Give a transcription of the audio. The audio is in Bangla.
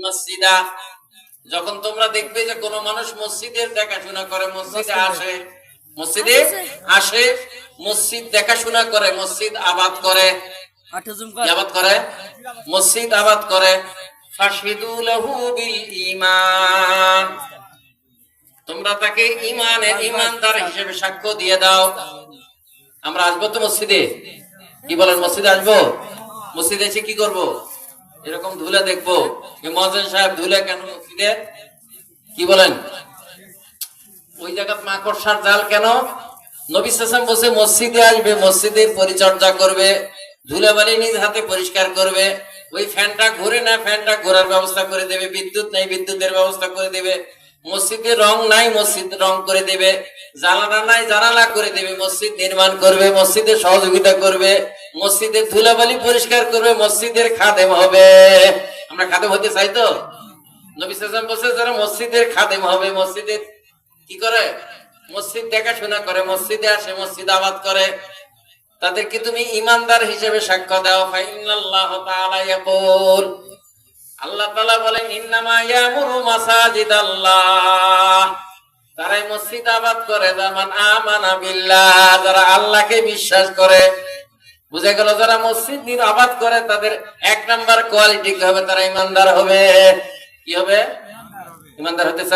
মসজিদা, যখন তোমরা দেখবে যে কোনো মানুষ মসজিদের দেখাশোনা করে, মসজিদে আসে, মসজিদ দেখাশোনা করে, মসজিদ আবাদ করে, মসজিদ আবাদ করে, ফাশহিদু লাহু বিল ঈমান, তোমরা তাকে ঈমানদার হিসেবে সাক্ষ্য দিয়ে দাও। আমরা আসবো তো মসজিদে, কি বলেন, মসজিদে আসবো, মসজিদে এসে কি করব, এরকম ধুলে দেখবো মুয়াজ্জিন সাহেব ধুলে কেন মসজিদে, কি বলেন, ওই জায়গা মাকড়সার জাল কেন? নবী সাল্লাল্লাহু আলাইহি ওয়াসাল্লাম বসে মসজিদে আসবে, মসজিদের পরিচর্যা করবে, ধুলাবালি নিজ হাতে পরিষ্কার করবে, ওই ফ্যানটা ঘুরে না, ফ্যানটা ঘোরার ব্যবস্থা করে দেবে, বিদ্যুৎ নাই, বিদ্যুতের ব্যবস্থা করে দেবে, মসজিদে রং নাই, মসজিদ রং করে দেবে, জানালা নাই, জানালা করে দেবে, মসজিদ নির্মাণ করবে, মসজিদে সহযোগিতা করবে, মসজিদের ধুলাবালি পরিষ্কার করবে, মসজিদের খাদেম হবে। আমরা খাদেম হতে চাই তো? নবী সাল্লাল্লাহু আলাইহি ওয়াসাল্লাম বলছে যারা মসজিদের খাদেম হবে, মসজিদের কি করে, মসজিদ দেখাশোনা করে, মসজিদে আসে, মসজিদ আবাদ করে, তাদেরকে তুমি ঈমানদার হিসেবে সাক্ষ্য দাও। ফাইনাল্লাহ তাআলা ইয়াকুল, আল্লাহ তাআলা বলেন, ইন্নামা ইয়ামুরু মাসাজিদাল্লাহ, তারাই মসজিদ আবাদ করে যারা আমানা বিল্লাহ, যারা আল্লাহকে বিশ্বাস করে। বুঝা গেল, যারা মসজিদ আবাদ করে তাদের এক নাম্বার কোয়ালিটি হবে, তারা ঈমানদার হবে। কি হবে? ঈমানদার হতে চায়।